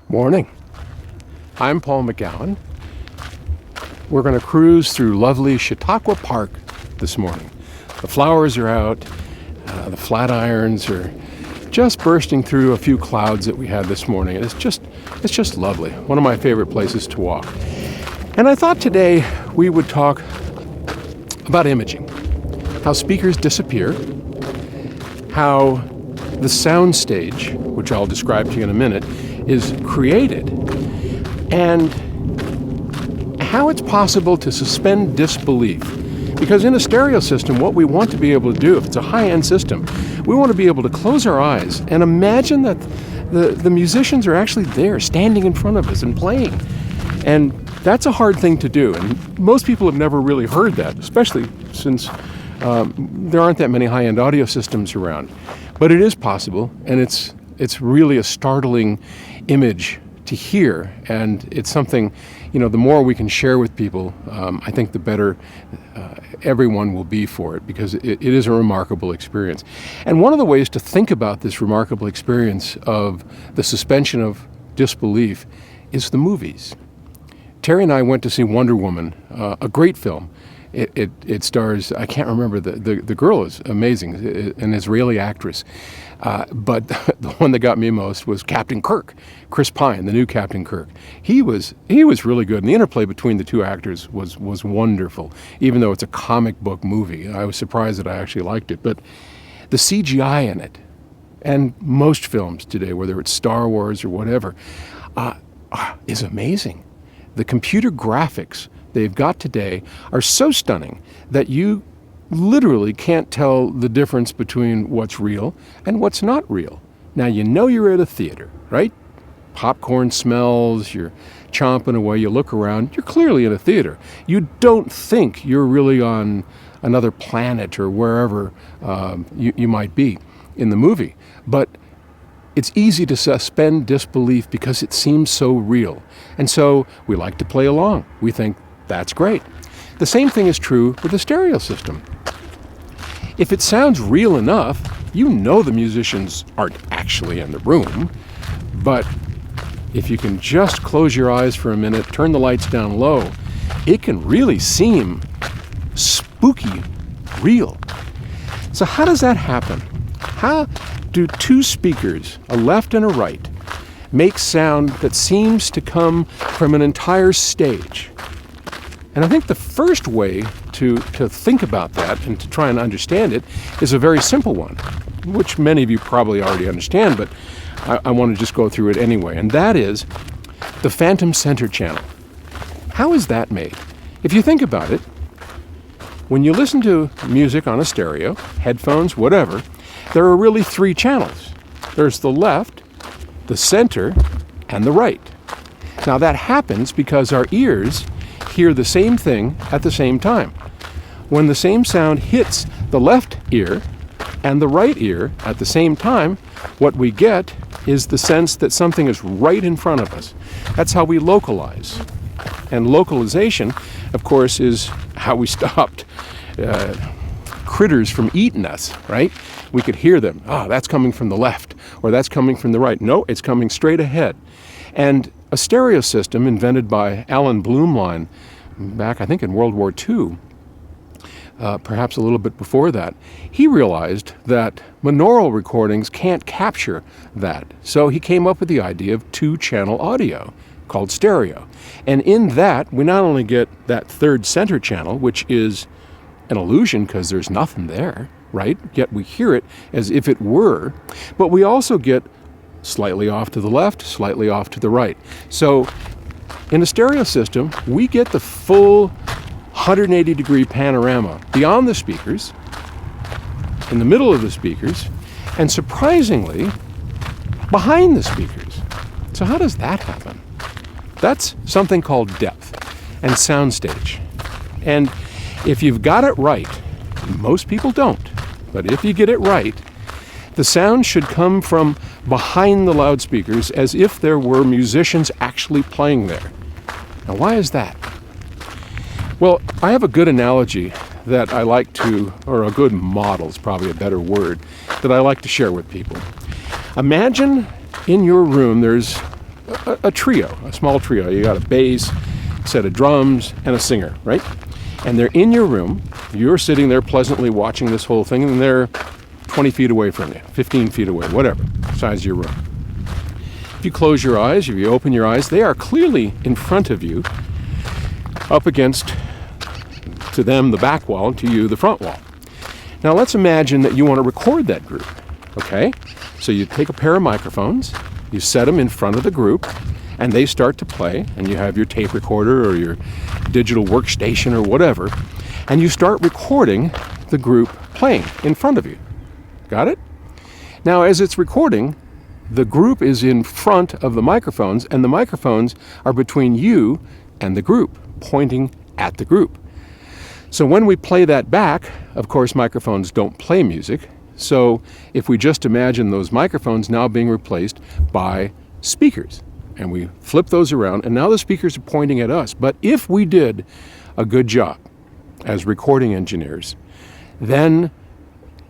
Morning. I'm Paul McGowan. We're going to cruise through lovely Chautauqua Park this morning. The flowers are out, the flat irons are just bursting through a few clouds that we had this morning. And it's just lovely. One of my favorite places to walk. And I thought today we would talk about imaging, how speakers disappear, how the soundstage, which I'll describe to you in a minute, is created, and how it's possible to suspend disbelief. Because in a stereo system, what we want to be able to do, if it's a high-end system, we want to be able to close our eyes and imagine that the musicians are actually there, standing in front of us and playing. And that's a hard thing to do, and most people have never really heard that, especially since there aren't that many high-end audio systems around. But it is possible, and it's really a startling image to hear, and it's something, the more we can share with people, I think the better everyone will be for it, because it is a remarkable experience. And one of the ways to think about this remarkable experience of the suspension of disbelief is the movies. Terry and I went to see Wonder Woman, a great film. It stars, I can't remember, the girl is amazing, an Israeli actress. But the one that got me most was Captain Kirk, Chris Pine, the new Captain Kirk. He was really good, and the interplay between the two actors was wonderful, even though it's a comic book movie. I was surprised that I actually liked it. But the CGI in it, and most films today, whether it's Star Wars or whatever, is amazing. The computer graphics they've got today are so stunning that you literally can't tell the difference between what's real and what's not real. Now, you're at a theater, right? Popcorn smells, you're chomping away, you look around, you're clearly in a theater. You don't think you're really on another planet or wherever you might be in the movie. But it's easy to suspend disbelief because it seems so real. And so we like to play along. We think that's great. The same thing is true with the stereo system. If it sounds real enough, the musicians aren't actually in the room. But if you can just close your eyes for a minute, turn the lights down low, it can really seem spooky real. So how does that happen? How do two speakers, a left and a right, make sound that seems to come from an entire stage? And I think the first way to think about that and to try and understand it is a very simple one, which many of you probably already understand, but I want to just go through it anyway. And that is the phantom center channel. How is that made? If you think about it, when you listen to music on a stereo, headphones, whatever, there are really three channels. There's the left, the center, and the right. Now that happens because our ears hear the same thing at the same time. When the same sound hits the left ear and the right ear at the same time, what we get is the sense that something is right in front of us. That's how we localize. And localization, of course, is how we stopped critters from eating us, right? We could hear them. That's coming from the left, or that's coming from the right. No, it's coming straight ahead. And a stereo system invented by Alan Blumlein back, I think, in World War II, perhaps a little bit before that, he realized that monaural recordings can't capture that. So he came up with the idea of two-channel audio called stereo. And in that, we not only get that third center channel, which is an illusion because there's nothing there, right? Yet we hear it as if it were, but we also get slightly off to the left, slightly off to the right. So in a stereo system, we get the full 180-degree panorama beyond the speakers, in the middle of the speakers, and surprisingly, behind the speakers. So how does that happen? That's something called depth and soundstage. And if you've got it right, most people don't, but if you get it right, the sound should come from behind the loudspeakers as if there were musicians actually playing there. Now, why is that? Well, I have a good analogy that I like to, or a good model is probably a better word, that I like to share with people. Imagine in your room there's a trio, a small trio. You got a bass, a set of drums, and a singer, right? And they're in your room. You're sitting there pleasantly watching this whole thing, and they're 20 feet away from you, 15 feet away, whatever, size of your room. If you close your eyes, if you open your eyes, they are clearly in front of you, up against, to them, the back wall, and to you, the front wall. Now let's imagine that you want to record that group, okay? So you take a pair of microphones, you set them in front of the group, and they start to play, and you have your tape recorder or your digital workstation or whatever, and you start recording the group playing in front of you. Got it? Now, as it's recording, the group is in front of the microphones, and the microphones are between you and the group, pointing at the group. So when we play that back, of course, microphones don't play music. So if we just imagine those microphones now being replaced by speakers, and we flip those around, and now the speakers are pointing at us. But if we did a good job as recording engineers, then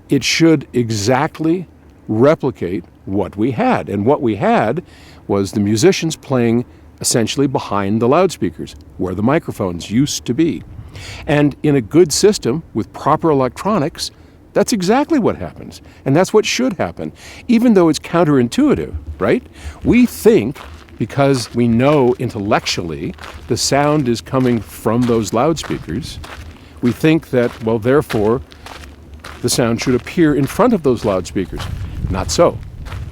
it should exactly replicate what we had. And what we had was the musicians playing essentially behind the loudspeakers, where the microphones used to be. And in a good system with proper electronics, that's exactly what happens. And that's what should happen, even though it's counterintuitive, right? We think, because we know intellectually the sound is coming from those loudspeakers, we think that, well, therefore, the sound should appear in front of those loudspeakers. Not so.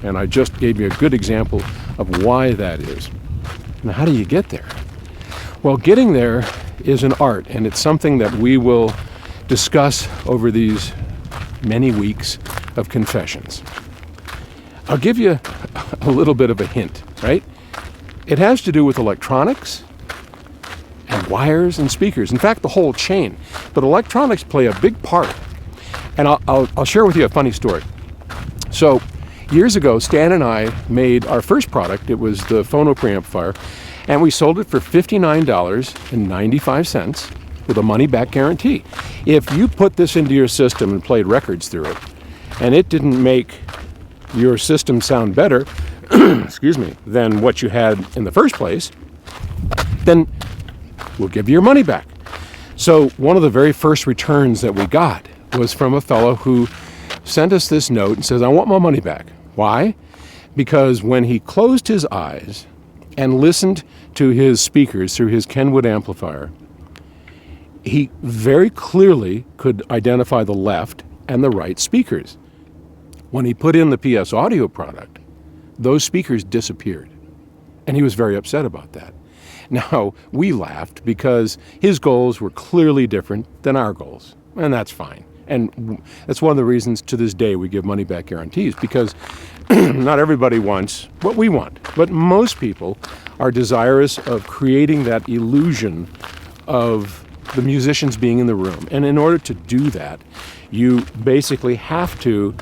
And I just gave you a good example of why that is. Now, how do you get there? Well, getting there is an art, and it's something that we will discuss over these many weeks of confessions. I'll give you a little bit of a hint, right? It has to do with electronics and wires and speakers. In fact, the whole chain. But electronics play a big part. And I'll share with you a funny story. So years ago, Stan and I made our first product. It was the phono preamplifier, and we sold it for $59.95 with a money-back guarantee. If you put this into your system and played records through it, and it didn't make your system sound better, excuse me, than what you had in the first place, then we'll give you your money back. So one of the very first returns that we got was from a fellow who sent us this note and says, I want my money back. Why? Because when he closed his eyes and listened to his speakers through his Kenwood amplifier, he very clearly could identify the left and the right speakers. When he put in the PS Audio product, those speakers disappeared. And he was very upset about that. Now, we laughed because his goals were clearly different than our goals, and that's fine. And that's one of the reasons to this day we give money-back guarantees, because not everybody wants what we want, but most people are desirous of creating that illusion of the musicians being in the room. And in order to do that, you basically have to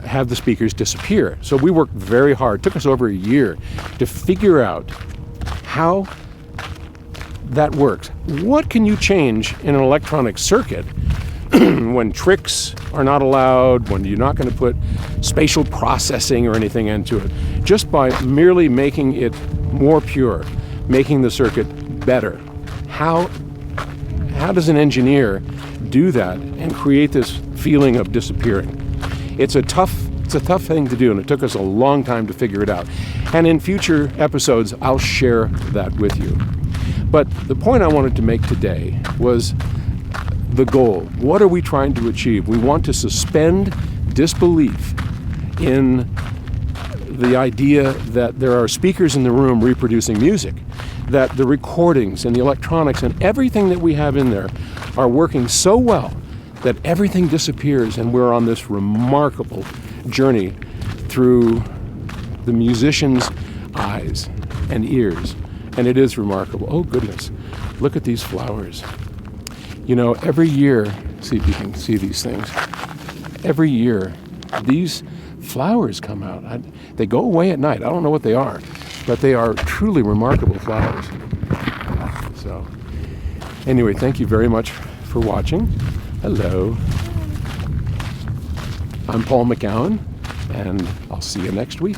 have the speakers disappear. So we worked very hard. It took us over a year to figure out how that works. What can you change in an electronic circuit when tricks are not allowed, when you're not going to put spatial processing or anything into it, just by merely making it more pure, making the circuit better? How does an engineer do that and create this feeling of disappearing? It's a tough thing to do, and it took us a long time to figure it out. And in future episodes, I'll share that with you. But the point I wanted to make today was the goal. What are we trying to achieve? We want to suspend disbelief in the idea that there are speakers in the room reproducing music, that the recordings and the electronics and everything that we have in there are working so well that everything disappears, and we're on this remarkable journey through the musician's eyes and ears. And it is remarkable. Oh goodness, look at these flowers. You know, every year, see if you can see these things, every year these flowers come out. They go away at night. I don't know what they are, but they are truly remarkable flowers. So anyway, thank you very much for watching. Hello. I'm Paul McGowan, and I'll see you next week.